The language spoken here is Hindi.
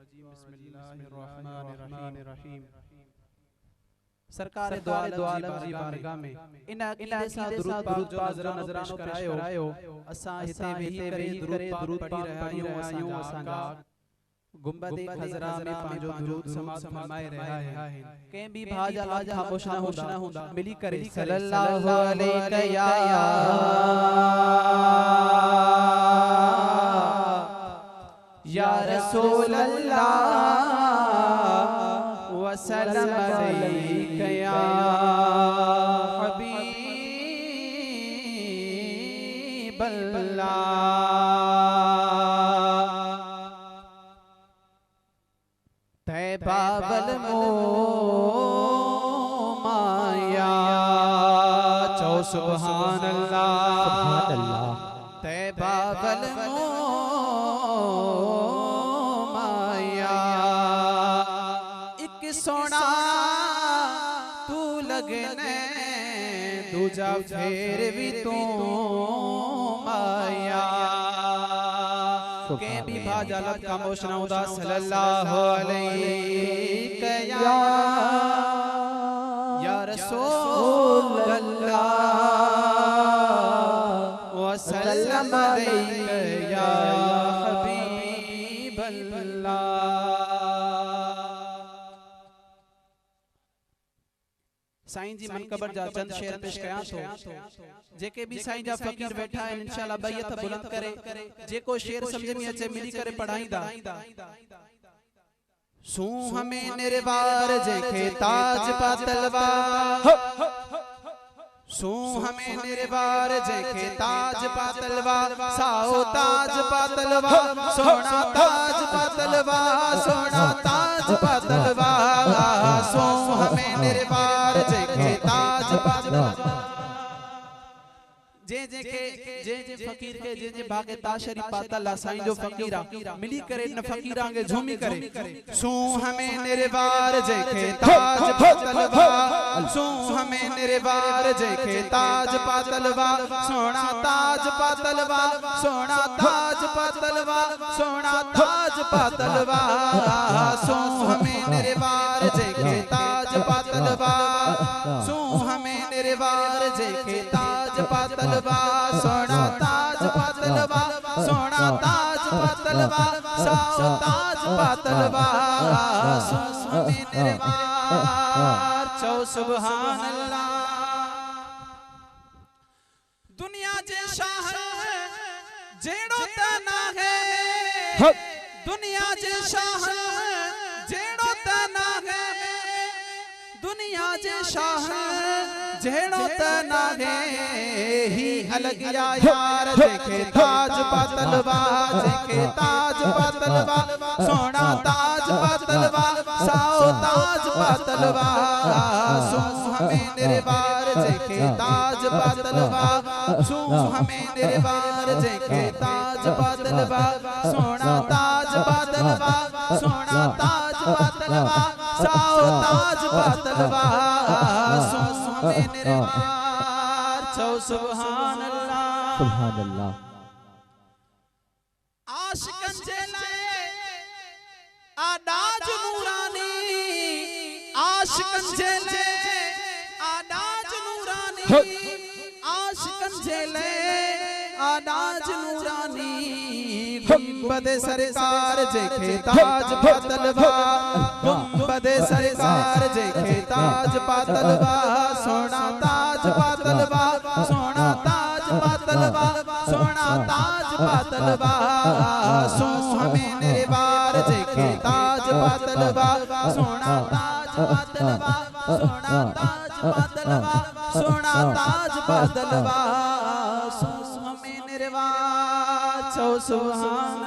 बिस्मिल्लाहिर्रहमानिर्रहीम। सरकार दो आलम जी बारगाह में इन अकीदे सा दुरूद पाक जो नजरानो करायो असा हिते वेही करे दुरूद पढ़ी रहा आयूं असांजा गुंबद खजरा में पांजो दुरूद समाज फरमाए रहा है के भी भाजा लाजा खामोश ना होंदा मिली करे सल्लल्लाहु अलैहि या रसूल अल्लाह वसल्लम अलैका या हबीब अल्लाह तैबा वल माया चौ सुभान अल्लाह तैबा वल सोना तू लगने दूजा फेर भी तू माया के भी भाजा लग खामोश ना होदा सल्लल्लाहु अलैहि या रसूल अल्लाह व सल्लम अलैका या हबीब अल्लाह। साईं जी मनकबर जा चंद शेर पेश कया तो जेके भी साईं जा फकीर बैठा है इंशाल्लाह बैयत बुलंद करे जेको शेर समझ में अचे मिली करे पढ़ाईंदा सू हमें निर्वार जेके ताज पा तलवार सू हमें निर्वार जेके ताज पा तलवार साओ ताज पा तलवार सोना ताज पा तलवार सोना ताज पा तलवार सू हमें निर्वार जेके ताज पा तलवार जे फकीर के जे भागे ताशरी पातला साईं जो फकीरा मिली करे न फकीरा के झूमी करे सू हमें निर्वार जेके ताज पातलवार सू हमें निर्वार जेके ताज पातलवार सोना ताज पातलवार सोना ताज पातलवार सोना ताज पातलवार सू हमें निर्वार जेके ताज पातलवार सू हमें निर्वार जेके ताज पातलवार सोना ताज पातलवार सोना ताज पातलवार साओ ताज पातलवार सू हमें निर्वार चौ सुभान अल्लाह। दुनिया जे शाह जेड़ो तना है दुनिया जे शाह जेड़ो तना है दुनिया जे शाह जेड़ो तना है ही अलग यार जेके ताज पातलवार जेके ताज पातलवार सोना ताज पातलवार साओ ताज पातलवार सू हमें निर्वार जेके ताज पातलवार सू हमें निर्वार जेके ताज पातलवार सोना ताज पातलवार सोना ताज पातलवार साओ ताज पातलवार सू हमें निर्वार चौ सुभान अल्लाह सुभान अल्लाह। आशिकन जेले आदाज नूरानी आशिकन जेले आदाज नूरानी आशिकन जेले आदाज नूरानी गुंबद सरकार जेके ताज पातलवार गुंबद सरकार जेके ताज पातलवार सोना ताज पातलवार सोना ताज पातलवार सोना ताज पातलवार सू हमें निर्वार जेके ताज पातलवार सोना ताज पातलवार सोना ताज पातलवार सोना ताज पातलवार सू हमें निर्वार चौ सुभान